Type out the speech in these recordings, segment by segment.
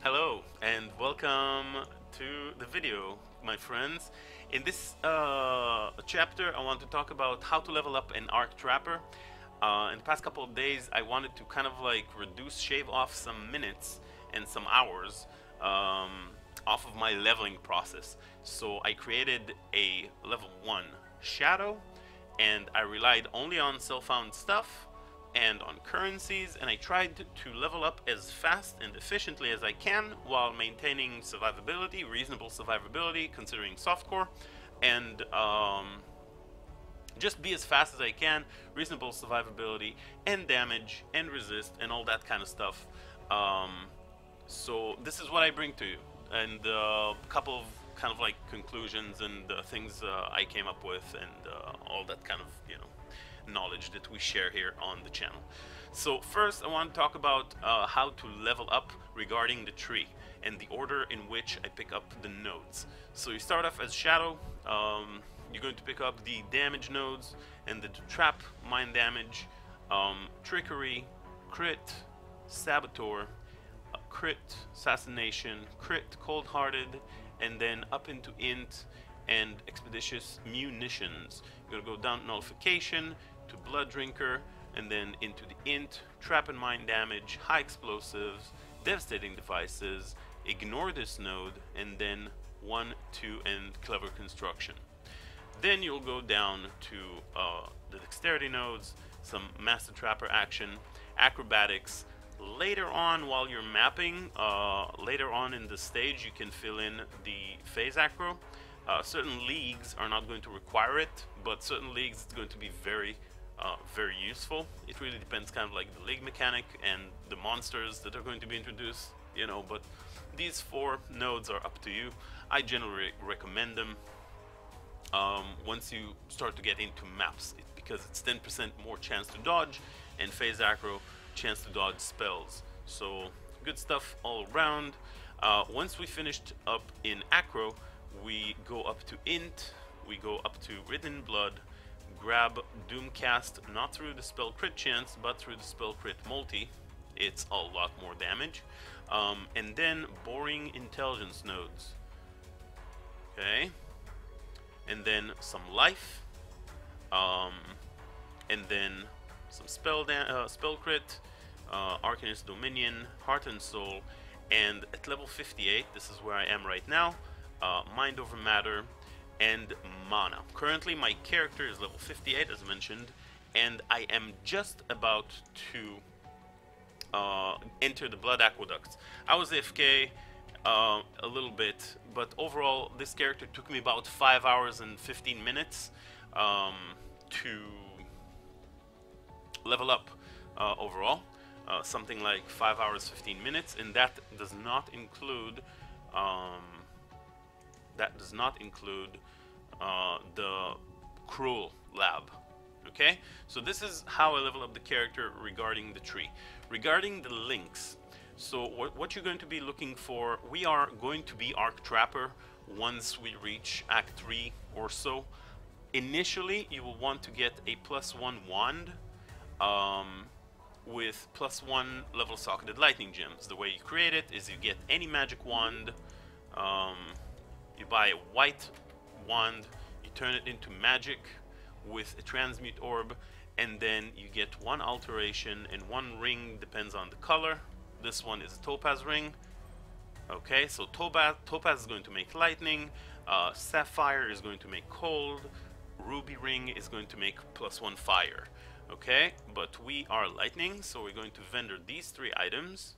Hello and welcome to the video, my friends. In this chapter, I want to talk about how to level up an Arc Trapper. In the past couple of days, I wanted to kind of like shave off some minutes and some hours off of my leveling process. So I created a level 1 Shadow, and I relied only on self-found stuff and on currencies, and I tried to level up as fast and efficiently as I can while maintaining survivability, reasonable survivability considering softcore, and just be as fast as I can, reasonable survivability and damage and resist and all that kind of stuff. So this is what I bring to you, and a couple of kind of like conclusions and things I came up with, and all that kind of knowledge that we share here on the channel. So first I want to talk about how to level up regarding the tree and the order in which I pick up the nodes. So you start off as Shadow. You're going to pick up the damage nodes and the trap, mind damage, trickery, crit, saboteur, crit, assassination, crit, cold-hearted, and then up into int and expeditious munitions. You're gonna go down nullification to blood drinker, and then into the int, trap and mind damage, high explosives, devastating devices, ignore this node, and then 1, 2, and clever construction. Then you'll go down to the dexterity nodes, some master trapper action, acrobatics. Later on, while you're mapping, later on in the stage, you can fill in the phase acro. Certain leagues are not going to require it, but certain leagues it's going to be very useful. It really depends kind of like the league mechanic and the monsters that are going to be introduced, but these 4 nodes are up to you. I generally recommend them once you start to get into maps, because it's 10% more chance to dodge, and phase acro, chance to dodge spells. So good stuff all around. Once we finished up in acro, we go up to int, we go up to Ridden Blood, grab Doomcast, not through the spell crit chance, but through the spell crit multi. It's a lot more damage. And then Boring Intelligence nodes. Okay. And then some life. And then some spell crit, Arcanist Dominion, Heart and Soul, and at level 58, this is where I am right now, Mind Over Matter, and Mana. Currently my character is level 58 as mentioned, and I am just about to enter the Blood Aqueducts. I was AFK a little bit, but overall this character took me about 5 hours and 15 minutes to level up overall. Something like 5 hours 15 minutes, and that does not include the Cruel Lab. Okay, so this is how I level up the character regarding the tree. Regarding the links, so what you're going to be looking for, we are going to be Arc Trapper once we reach Act 3 or so. Initially, you will want to get a +1 wand with +1 level socketed lightning gems. The way you create it is you get any magic wand, you buy a white wand, you turn it into magic with a transmute orb, and then you get 1 alteration and 1 ring, depends on the color. This one is a topaz ring. Okay, so topaz is going to make lightning, sapphire is going to make cold, ruby ring is going to make +1 fire. Okay, but we are lightning, so we're going to vendor these 3 items.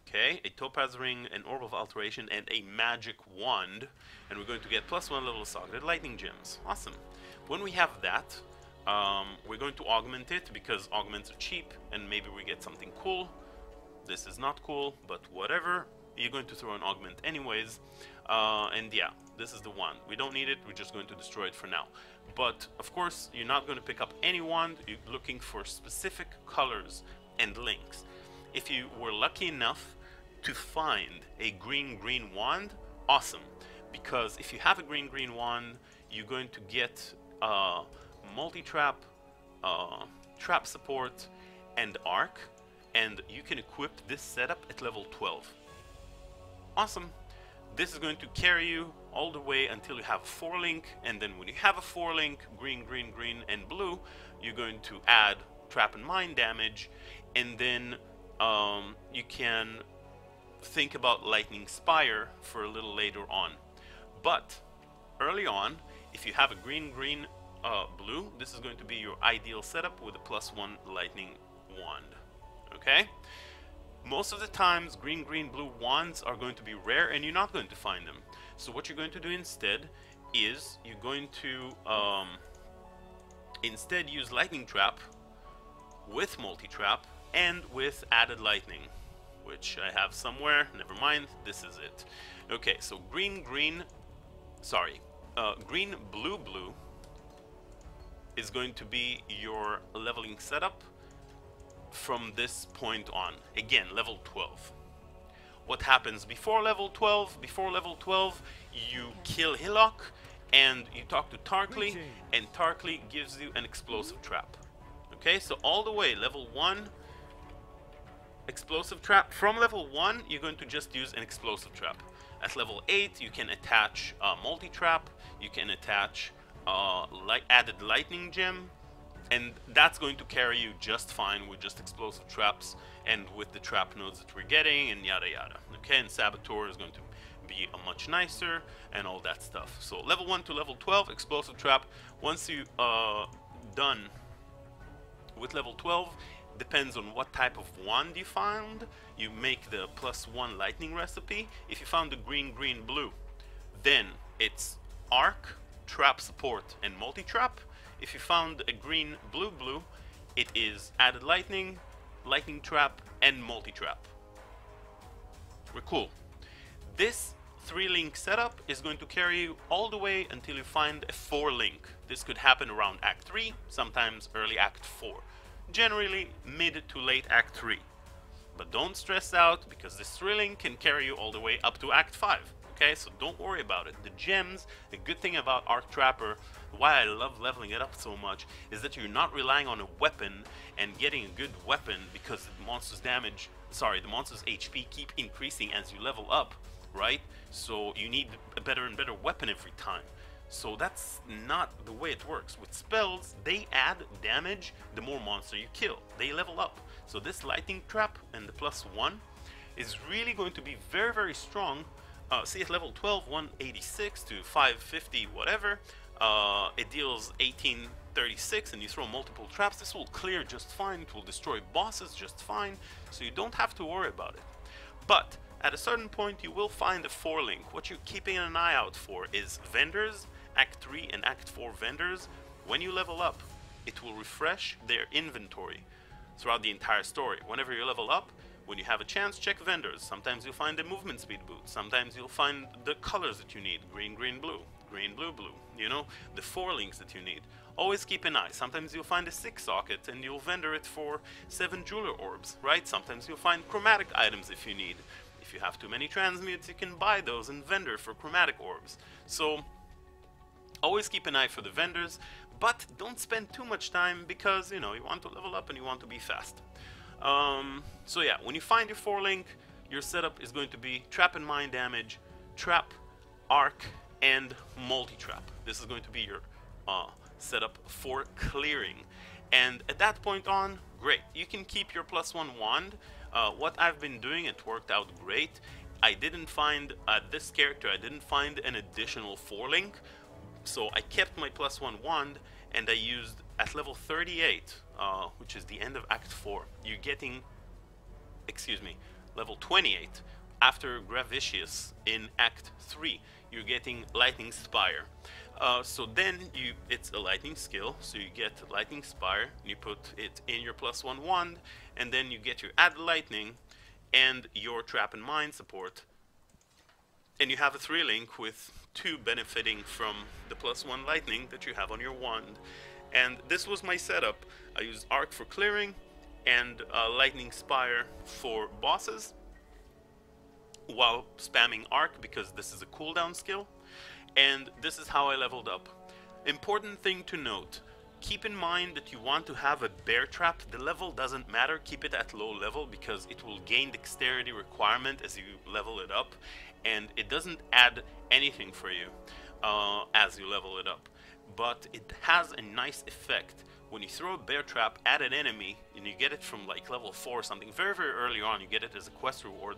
Okay, a topaz ring, an orb of alteration, and a magic wand, and we're going to get +1 level socketed lightning gems. Awesome. When we have that, we're going to augment it, because augments are cheap, and maybe we get something cool. This is not cool, but whatever. You're going to throw an augment anyways, and yeah, this is the wand. We don't need it, we're just going to destroy it for now. But of course, you're not going to pick up any wand, you're looking for specific colors and links. If you were lucky enough to find a green wand, awesome, because if you have a green wand, you're going to get multi-trap, trap support, and arc, and you can equip this setup at level 12. Awesome. This is going to carry you all the way until you have a 4-link, and then when you have a 4-link, green, green, green, and blue, you're going to add trap and mine damage, and then you can think about Lightning Spire for a little later on. But early on, if you have a green, green, blue, this is going to be your ideal setup with a +1 lightning wand. Okay? Most of the times, green, green, blue wands are going to be rare and you're not going to find them. So what you're going to do instead is you're going to instead use lightning trap with multi-trap and with added lightning, which I have somewhere. Never mind, this is it. Okay, so green, green, green, blue, blue is going to be your leveling setup from this point on. Again, level 12. What happens before level 12? Before level 12, you kill Hillock and you talk to Tarkly, and Tarkly gives you an explosive trap. Okay, so all the way, level 1, explosive trap. From level 1, you're going to just use an explosive trap. At level 8, you can attach multi-trap, you can attach added lightning gem, and that's going to carry you just fine with just explosive traps and with the trap nodes that we're getting and yada yada. Okay, and Saboteur is going to be a much nicer and all that stuff. So level 1 to level 12, explosive trap. Once you done with level 12, depends on what type of wand you found. You make the +1 lightning recipe. If you found the green, green, blue, then it's arc, trap support, and multi-trap. If you found a green, blue, blue, it is added lightning, lightning trap, and multi-trap. We're cool. This 3-link setup is going to carry you all the way until you find a 4-link. This could happen around Act 3, sometimes early Act 4. Generally mid to late Act 3. But don't stress out, because this 3-link can carry you all the way up to Act 5. Okay, so don't worry about it. The gems, the good thing about Arc Trapper, why I love leveling it up so much, is that you're not relying on a weapon and getting a good weapon because the monster's damage, the monster's HP keep increasing as you level up, right? So you need a better and better weapon every time. So that's not the way it works. With spells, they add damage the more monster you kill. They level up. So this lightning trap and the +1 is really going to be very, very strong. See, at level 12, 186 to 550, whatever, it deals 1836 and you throw multiple traps. This will clear just fine. It will destroy bosses just fine. So you don't have to worry about it. But at a certain point, you will find a 4-link. What you're keeping an eye out for is vendors, Act 3 and Act 4 vendors. When you level up, it will refresh their inventory throughout the entire story. Whenever you level up, when you have a chance, check vendors. Sometimes you'll find a movement speed boost. Sometimes you'll find the colors that you need. Green, green, blue. Green, blue, blue. You know, the 4 links that you need. Always keep an eye. Sometimes you'll find a 6 socket and you'll vendor it for 7 jeweler orbs, right? Sometimes you'll find chromatic items if you need. If you have too many transmutes, you can buy those and vendor for chromatic orbs. So always keep an eye for the vendors, but don't spend too much time because, you know, you want to level up and you want to be fast. So yeah, when you find your 4-link, your setup is going to be trap and mine damage, trap, arc, and multi-trap. This is going to be your setup for clearing. And at that point on, great. You can keep your +1 wand. What I've been doing, it worked out great. I didn't find, this character, I didn't find an additional 4-link. So I kept my +1 wand and I used at level 38, which is the end of Act 4. You're getting, level 28. After Gravicious in Act 3, you're getting Lightning Spire. So then it's a lightning skill, so you get Lightning Spire, you put it in your +1 wand, and then you get your add lightning and your trap and mine support. And you have a 3-link with 2 benefiting from the +1 lightning that you have on your wand. And this was my setup. I used Arc for clearing and Lightning Spire for bosses, while spamming Arc because this is a cooldown skill. And this is how I leveled up. Important thing to note, Keep in mind that you want to have a bear trap. The level doesn't matter. Keep it at low level because it will gain dexterity requirement as you level it up, and it doesn't add anything for you as you level it up. But it has a nice effect. When you throw a bear trap at an enemy, and you get it from like level 4 or something, very, very early on, you get it as a quest reward.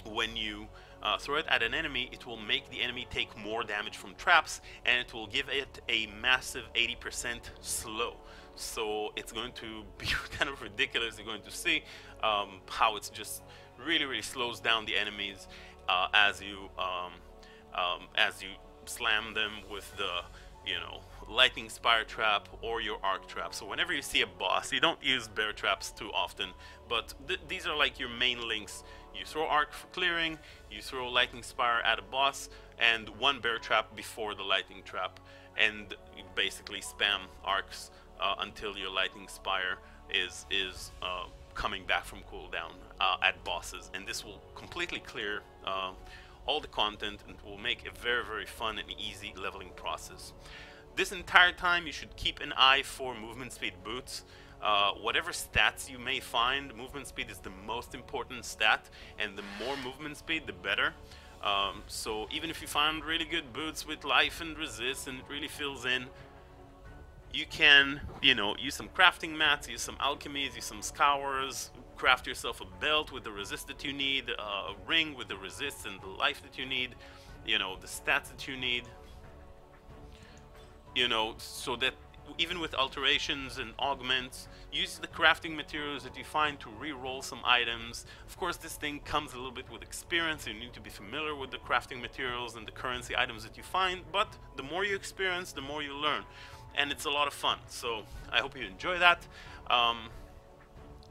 When you throw it at an enemy, it will make the enemy take more damage from traps, and it will give it a massive 80% slow. So it's going to be kind of ridiculous. You're going to see how it's just really, really slows down the enemies as you slam them with the, you know, lightning spire trap or your arc trap. So whenever you see a boss, you don't use bear traps too often, but these are like your main links. You throw arc for clearing, you throw lightning spire at a boss, and one bear trap before the lightning trap, and you basically spam arcs until your lightning spire is coming back from cooldown at bosses, and this will completely clear all the content and will make a very, very fun and easy leveling process. This entire time you should keep an eye for movement speed boots. Whatever stats you may find, movement speed is the most important stat, and the more movement speed, the better. So even if you find really good boots with life and resist and it really fills in, you can, you know, use some crafting mats, use some alchemies, use some scours, craft yourself a belt with the resist that you need, a ring with the resist and the life that you need, you know, the stats that you need, you know, so that even with alterations and augments, use the crafting materials that you find to re-roll some items. Of course, this thing comes a little bit with experience. You need to be familiar with the crafting materials and the currency items that you find, but the more you experience, the more you learn, and it's a lot of fun. So I hope you enjoy that.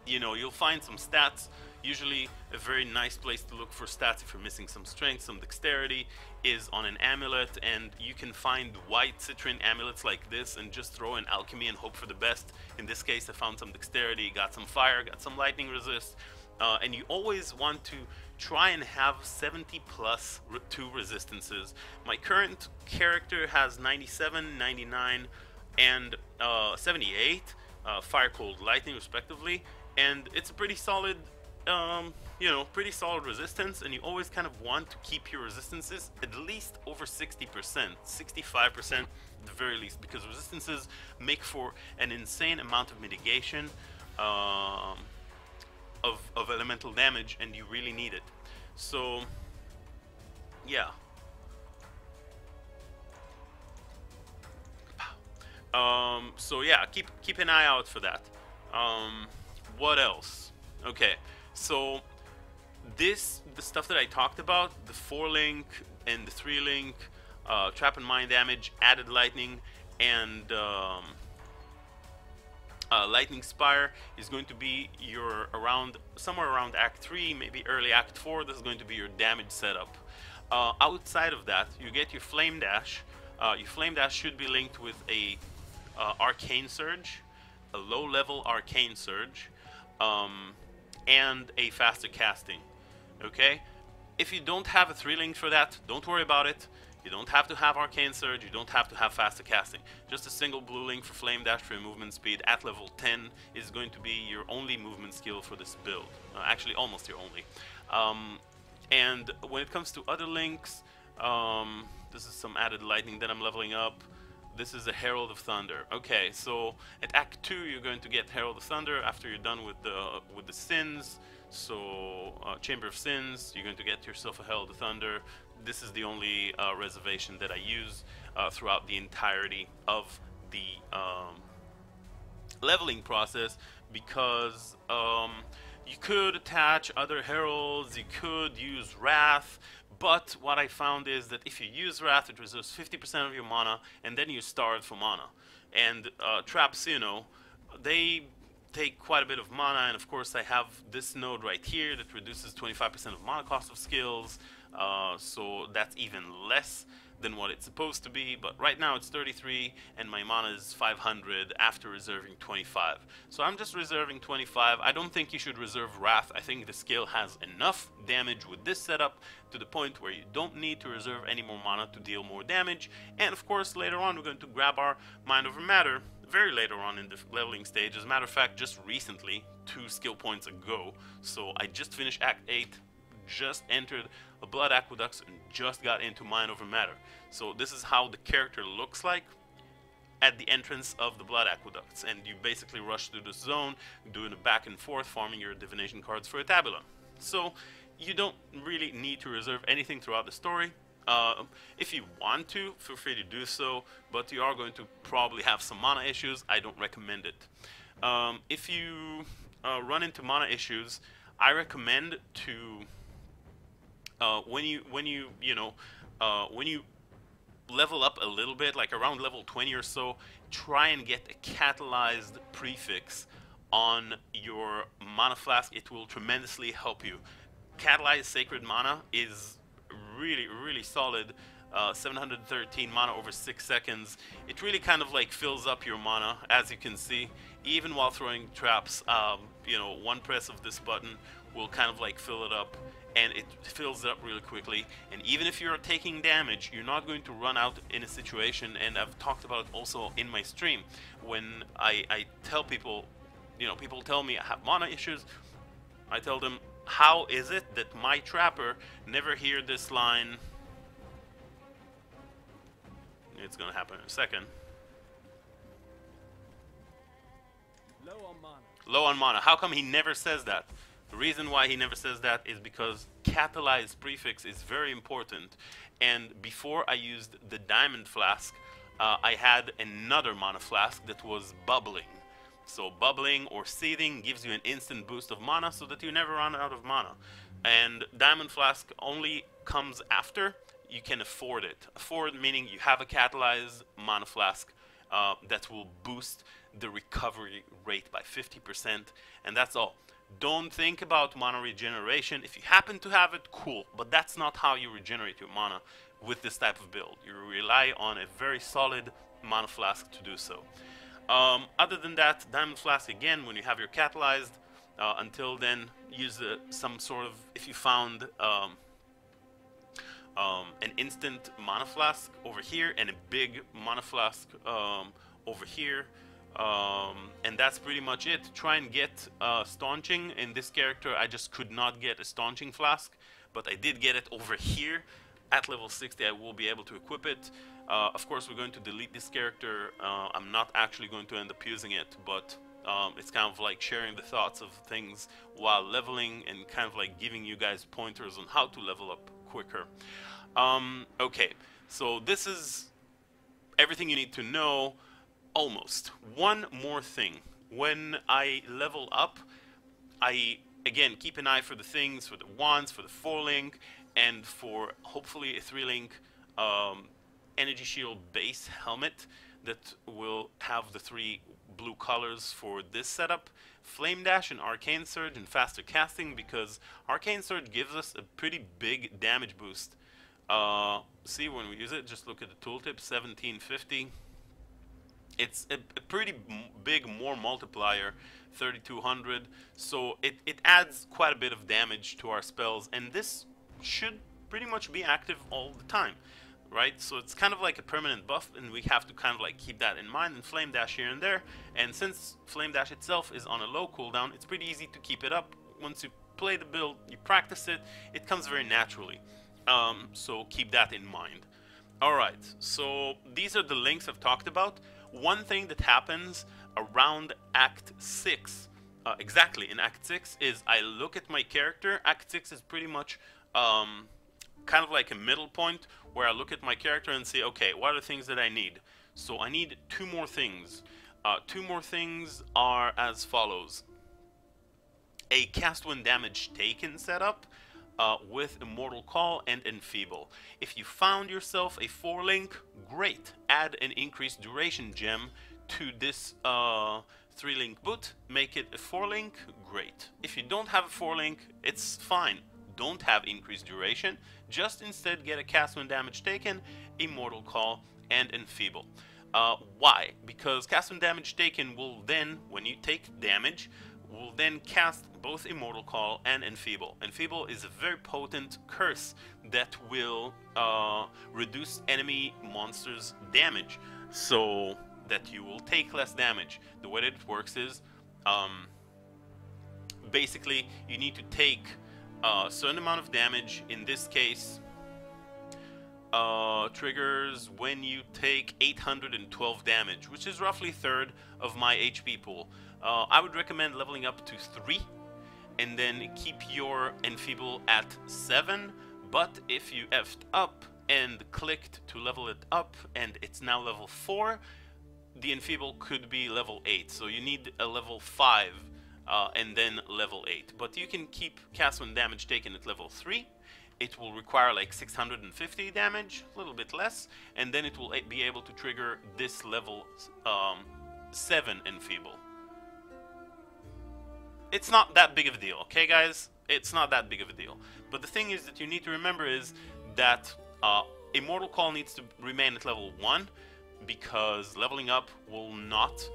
You know, you'll find some stats. Usually a very nice place to look for stats if you're missing some strength, some dexterity, is on an amulet, and you can find white citrine amulets like this and just throw an alchemy and hope for the best. In this case, I found some dexterity, got some fire, got some lightning resist, and you always want to try and have 70 plus 2 resistances. My current character has 97, 99, and 78 fire, cold, lightning respectively, and it's a pretty solid you know, pretty solid resistance, and you always kind of want to keep your resistances at least over 60%, 65% at the very least, because resistances make for an insane amount of mitigation of elemental damage, and you really need it. So yeah. So yeah, keep an eye out for that. What else? Okay, so the stuff that I talked about, the 4-link and the 3-link, trap and mine damage, added lightning, and lightning spire is going to be your somewhere around Act 3, maybe early Act 4. This is going to be your damage setup. Outside of that, you get your flame dash. Your flame dash should be linked with a arcane surge, a low-level arcane surge, and a faster casting. Okay, if you don't have a 3-link for that, don't worry about it. You don't have to have arcane surge, you don't have to have faster casting. Just a single blue link for flame dash for your movement speed at level 10 is going to be your only movement skill for this build. Actually, almost your only. And when it comes to other links, this is some added lightning that I'm leveling up. This is a Herald of Thunder. Okay, so at Act 2 you're going to get Herald of Thunder after you're done with the sins. So Chamber of Sins, you're going to get yourself a Herald of Thunder. This is the only reservation that I use throughout the entirety of the leveling process, because you could attach other heralds, you could use Wrath, but what I found is that if you use Wrath, it reserves 50% of your mana, and then you're starved for mana. And traps, you know, they take quite a bit of mana, and of course I have this node right here that reduces 25% of mana cost of skills, so that's even less than what it's supposed to be, but right now it's 33 and my mana is 500 after reserving 25. So I'm just reserving 25. I don't think you should reserve Wrath. I think the skill has enough damage with this setup to the point where you don't need to reserve any more mana to deal more damage. And of course later on we're going to grab our Mind Over Matter very later on in the leveling stage. As a matter of fact, just recently, 2 skill points ago. So I just finished Act 8, just entered a Blood Aqueducts and just got into Mind Over Matter. So this is how the character looks like at the entrance of the Blood Aqueducts, and you basically rush through the zone, doing a back and forth, farming your divination cards for a tabula. So you don't really need to reserve anything throughout the story. If you want to, feel free to do so, but you are going to probably have some mana issues. I don't recommend it. If you run into mana issues, I recommend to when you level up a little bit, like around level 20 or so, try and get a catalyzed prefix on your mana flask. It will tremendously help you. Catalyzed Sacred Mana is really solid. 713 mana over 6 seconds. It really kind of like fills up your mana, as you can see, even while throwing traps. One press of this button will kind of like fill it up, and it fills it up really quickly. And even if you're taking damage, you're not going to run out in a situation, and I've talked about it also in my stream, when I tell people, people tell me I have mana issues, I tell them, how is it that my trapper never hear this line? It's gonna happen in a second. Low on mana. Low on mana. How come he never says that? The reason why he never says that is because catalyzed prefix is very important. And before I used the diamond flask, I had another mana flask that was bubbling. So bubbling or seething gives you an instant boost of mana so that you never run out of mana. And diamond flask only comes after you can afford it. Afford meaning you have a catalyzed mana flask that will boost the recovery rate by 50%, and that's all. Don't think about mana regeneration. If you happen to have it, cool, but that's not how you regenerate your mana with this type of build. You rely on a very solid mana flask to do so. Other than that, diamond flask again when you have your catalyzed. Until then, use some sort of, if you found an instant mana flask over here and a big mana flask over here, and that's pretty much it. Try and get staunching. In this character I just could not get a staunching flask, but I did get it over here. At level 60 I will be able to equip it. Of course we're going to delete this character. I'm not actually going to end up using it, but it's kind of like sharing the thoughts of things while leveling and kind of like giving you guys pointers on how to level up quicker. Okay, so this is everything you need to know, almost. One more thing. When I level up, I again keep an eye for the things, for the wands, for the 4-link, and for hopefully a 3-link energy shield base helmet that will have the 3 blue colors for this setup: Flame Dash and Arcane Surge and faster casting, because Arcane Surge gives us a pretty big damage boost. See, when we use it, just look at the tooltip, 1750. It's a pretty big more multiplier, 3200, so it adds quite a bit of damage to our spells, and this should pretty much be active all the time, right? So it's kind of like a permanent buff, and we have to kind of like keep that in mind, and Flame Dash here and there. And since Flame Dash itself is on a low cooldown, it's pretty easy to keep it up. Once you play the build, you practice it, it comes very naturally. So keep that in mind. Alright, so these are the links I've talked about. One thing that happens around Act 6, exactly in Act 6, is I look at my character. Act 6 is pretty much kind of like a middle point where I look at my character and say, okay, what are the things that I need? So I need 2 more things. 2 more things are as follows: a cast when damage taken setup with Immortal Call and Enfeeble. If you found yourself a 4-link, great. Add an increased duration gem to this 3-link boot. Make it a 4-link, great. If you don't have a 4-link, it's fine. Don't have increased duration. Just instead get a cast when damage taken, Immortal Call, and Enfeeble. Why? Because cast when damage taken will then, when you take damage, will then cast both Immortal Call and Enfeeble. Enfeeble is a very potent curse that will reduce enemy monsters' damage, so that you will take less damage. The way that it works is, basically, you need to take a certain amount of damage. In this case, triggers when you take 812 damage, which is roughly a third of my HP pool. I would recommend leveling up to 3 and then keep your Enfeeble at 7, but if you effed up and clicked to level it up and it's now level 4, the Enfeeble could be level 8, so you need a level 5 and then level 8. But you can keep cast when damage taken at level 3. It will require like 650 damage, a little bit less, and then it will be able to trigger this level 7 Enfeeble. It's not that big of a deal, okay guys? It's not that big of a deal. But the thing is that you need to remember is that Immortal Call needs to remain at level 1, because leveling up will not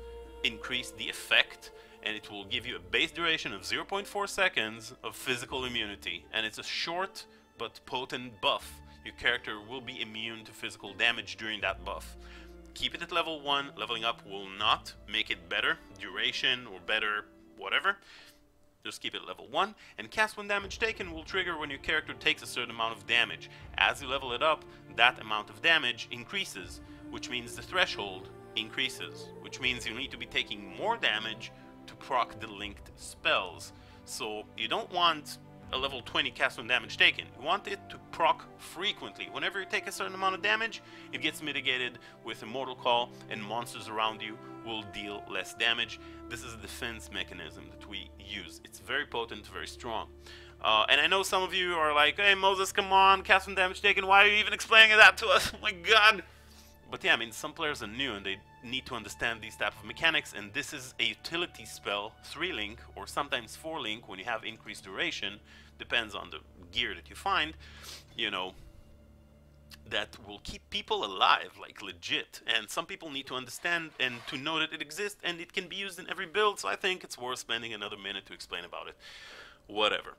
increase the effect, and it will give you a base duration of 0.4 seconds of physical immunity, and it's a short but potent buff. Your character will be immune to physical damage during that buff. Keep it at level 1, leveling up will not make it better duration or better whatever. Just keep it at level 1, and cast when damage taken will trigger when your character takes a certain amount of damage. As you level it up, that amount of damage increases, which means the threshold increases, which means you need to be taking more damage to proc the linked spells. So you don't want a level 20 cast when damage taken. You want it to proc frequently. Whenever you take a certain amount of damage, it gets mitigated with Immortal Call, and monsters around you will deal less damage. This is a defense mechanism that we use. It's very potent, very strong. And I know some of you are like, hey Moses, come on, cast when damage taken, why are you even explaining that to us? Oh my god! But yeah, I mean, some players are new and they need to understand these type of mechanics, and this is a utility spell, 3-link or sometimes 4-link when you have increased duration, depends on the gear that you find, you know, that will keep people alive, like legit. And some people need to understand and to know that it exists, and it can be used in every build, so I think it's worth spending another minute to explain about it. Whatever.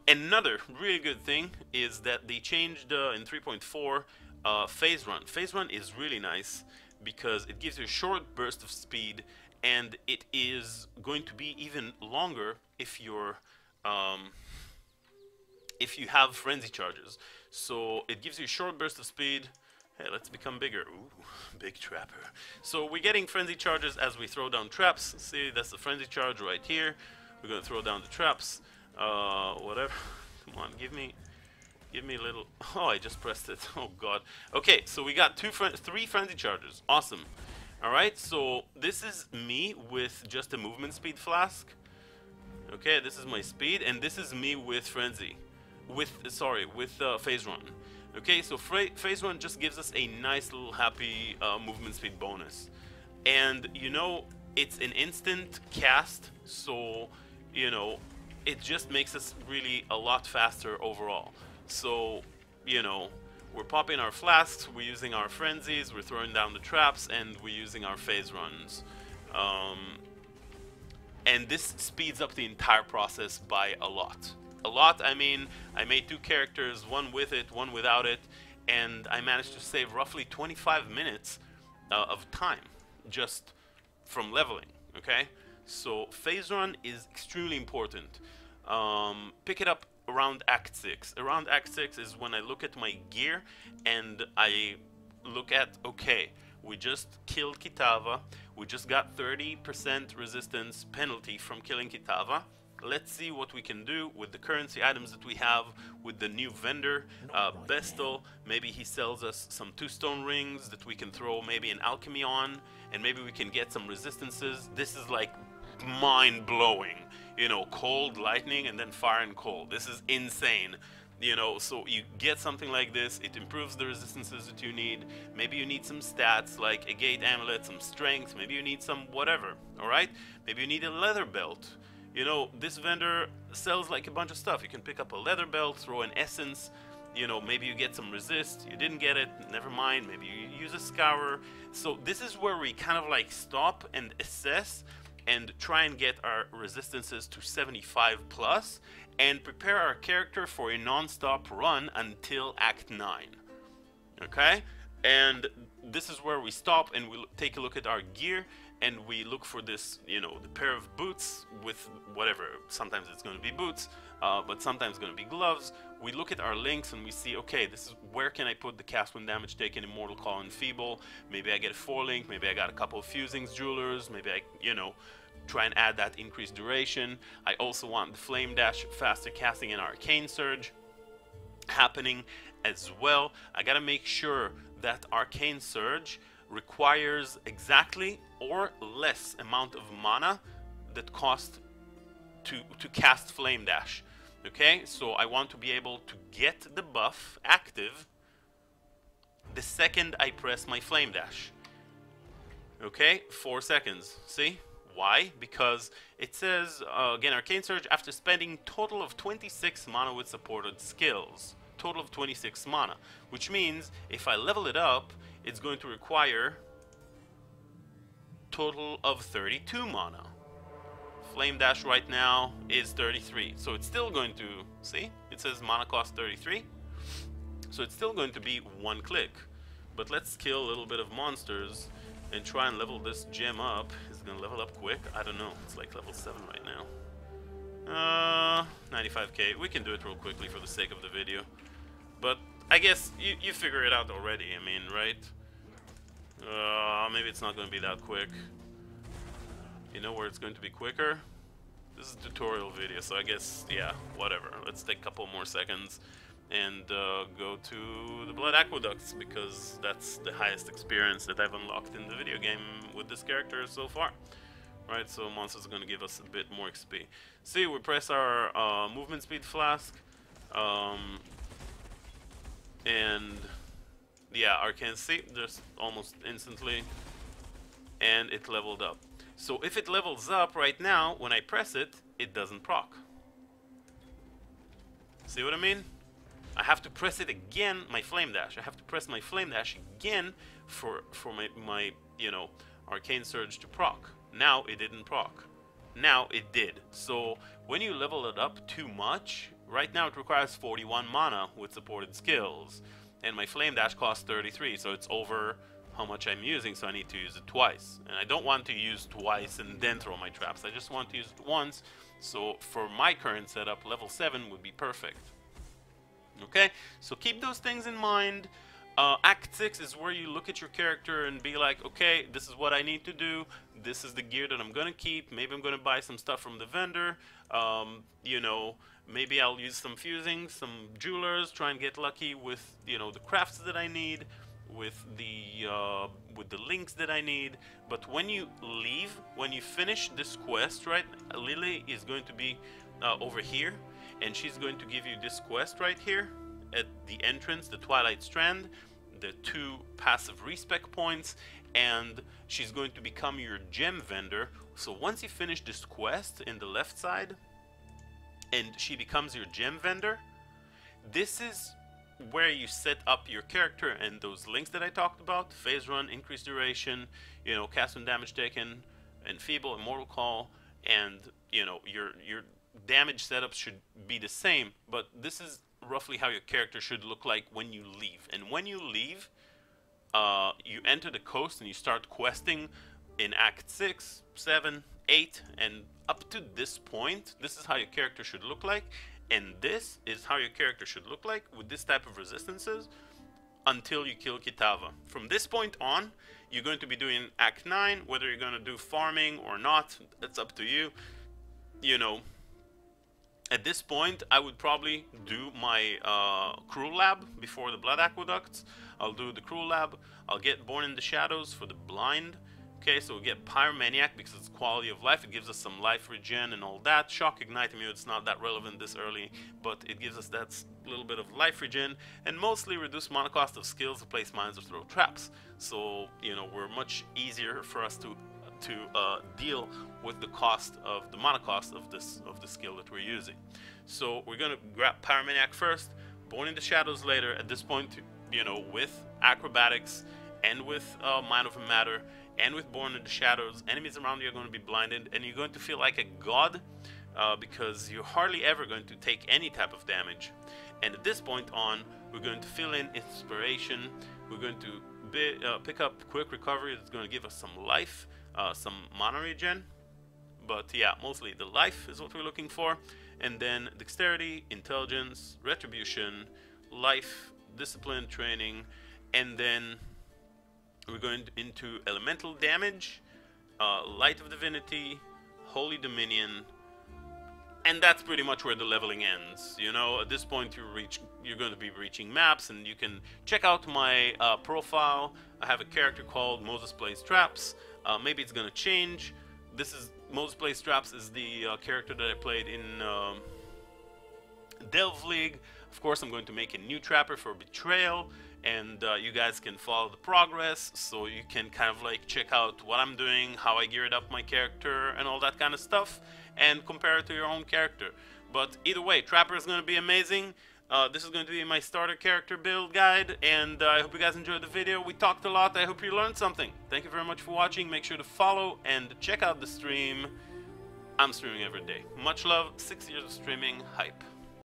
Another really good thing is that they changed in 3.4 phase run. Phase run is really nice because it gives you a short burst of speed, and it is going to be even longer if you're if you have frenzy charges. So it gives you a short burst of speed. Hey, let's become bigger. Ooh, big trapper. So we're getting frenzy charges as we throw down traps. See, that's the frenzy charge right here. We're gonna throw down the traps. Whatever. Come on, give me a little. Oh, I just pressed it. Oh god. Okay, so we got 3 frenzy charges. Awesome. All right, so this is me with just a movement speed flask. Okay, this is my speed, and this is me with frenzy. With phase run. Okay, so phase run just gives us a nice little happy movement speed bonus, and you know it's an instant cast, so you know it just makes us really a lot faster overall. So you know we're popping our flasks, we're using our frenzies, we're throwing down the traps, and we're using our phase runs. And this speeds up the entire process by a lot. A lot, I mean, I made 2 characters, one with it, one without it, and I managed to save roughly 25 minutes of time just from leveling, okay? So phase run is extremely important. Pick it up around Act 6. Around Act 6 is when I look at my gear and I look at, okay, we just killed Kitava, we just got 30% resistance penalty from killing Kitava. Let's see what we can do with the currency items that we have with the new vendor, Bestel. Maybe he sells us some 2-stone rings that we can throw maybe an alchemy on, and maybe we can get some resistances. This is like mind-blowing, you know, cold, lightning, and then fire and cold. This is insane. You know, so you get something like this, it improves the resistances that you need. Maybe you need some stats like a gate amulet, some strength, maybe you need some whatever, alright? Maybe you need a leather belt. You know, this vendor sells like a bunch of stuff. You can pick up a leather belt, throw an essence, you know, maybe you get some resist, you didn't get it, never mind, maybe you use a scour. So this is where we kind of like stop and assess and try and get our resistances to 75 plus and prepare our character for a non-stop run until Act 9. Okay? And this is where we stop and we take a look at our gear and we look for this, you know, the pair of boots with whatever. Sometimes it's going to be boots, but sometimes it's going to be gloves. We look at our links and we see, okay, this is where can I put the cast when damage taken, Immortal Call, and Feeble. Maybe I get a 4-link, maybe I got a couple of fusings, jewelers, maybe I, you know, try and add that increased duration. I also want the Flame Dash, faster casting, and Arcane Surge happening as well. I gotta make sure that Arcane Surge requires exactly or less amount of mana that cost to cast Flame Dash. Okay, so I want to be able to get the buff active the second I press my Flame Dash. Okay, 4 seconds. See? Why? Because it says, again, Arcane Surge after spending total of 26 mana with supported skills. Total of 26 mana. Which means, if I level it up, it's going to require total of 32 mana. Flame Dash right now is 33. So it's still going to, see? It says mana cost 33. So it's still going to be 1 click. But let's kill a little bit of monsters and try and level this gem up. Is it gonna level up quick? I don't know. It's like level 7 right now. 95k. We can do it real quickly for the sake of the video. But I guess you figure it out already. I mean, right? Maybe it's not gonna be that quick. You know where it's going to be quicker? This is a tutorial video, so I guess, yeah, whatever. Let's take a couple more seconds and go to the Blood Aqueducts, because that's the highest experience that I've unlocked in the video game with this character so far. Right, so monsters are going to give us a bit more XP. See, we press our movement speed flask, and yeah, Arcane, see, just almost instantly, and it leveled up. So if it levels up right now, when I press it, it doesn't proc. See what I mean? I have to press it again, my Flame Dash. I have to press my Flame Dash again for my you know, Arcane Surge to proc. Now it didn't proc. Now it did. So when you level it up too much, right now it requires 41 mana with supported skills. And my Flame Dash costs 33, so it's over how much I'm using, so I need to use it twice. And I don't want to use twice and then throw my traps. I just want to use it once. So for my current setup, level 7 would be perfect. Okay, so keep those things in mind. Act 6 is where you look at your character and be like, okay, this is what I need to do. This is the gear that I'm going to keep. Maybe I'm going to buy some stuff from the vendor. You know, maybe I'll use some fusing, some jewelers, try and get lucky with, you know, the crafts that I need, with the links that I need. But when you leave, when you finish this quest, right, Lily is going to be over here, and she's going to give you this quest right here at the entrance, the Twilight Strand, the 2 passive respec points, and she's going to become your gem vendor. So once you finish this quest in the left side and she becomes your gem vendor, this is where you set up your character and those links that I talked about: phase run, increased duration, you know, cast when damage taken, enfeeble, immortal call, and you know, your damage setup should be the same, but this is roughly how your character should look like when you leave. And when you leave, you enter the coast and you start questing in Act 6, 7, 8, and up to this point, this is how your character should look like. And this is how your character should look like with this type of resistances until you kill Kitava. From this point on, you're going to be doing Act 9, whether you're going to do farming or not, that's up to you. You know, at this point, I would probably do my Cruel Lab before the Blood Aqueducts. I'll do the Cruel Lab. I'll get Born in the Shadows for the blind. Okay, so we get Pyromaniac because it's quality of life. It gives us some life regen and all that. Shock Ignite Immune, it's not that relevant this early, but it gives us that little bit of life regen. And mostly reduce mana cost of skills to place mines or throw traps. So, you know, we're much easier for us to deal with the cost of the mana cost of the skill that we're using. So we're gonna grab Pyromaniac first, Born in the Shadows later. At this point, you know, with acrobatics and with Mind Over Matter and with Born in the Shadows, enemies around you are going to be blinded, and you're going to feel like a god because you're hardly ever going to take any type of damage. And at this point on, we're going to fill in inspiration. We're going to pick up quick recovery. It's going to give us some life, some mana regen. But yeah, mostly the life is what we're looking for. And then dexterity, intelligence, retribution, life, discipline, training. And then we're going into elemental damage, light of divinity, holy dominion. And that's pretty much where the leveling ends. You know, at this point you're going to be reaching maps, and you can check out my profile. I have a character called Moses Plays Traps. Maybe it's going to change. Moses Plays Traps is the character that I played in Delve League. Of course, I'm going to make a new trapper for Betrayal, and you guys can follow the progress, so you can kind of like check out what I'm doing, how I geared up my character, and all that kind of stuff, and compare it to your own character. But either way, Trapper is going to be amazing. This is going to be my starter character build guide, and I hope you guys enjoyed the video. We talked a lot. I hope you learned something. Thank you very much for watching. Make sure to follow and check out the stream. I'm streaming every day. Much love. 6 years of streaming. Hype.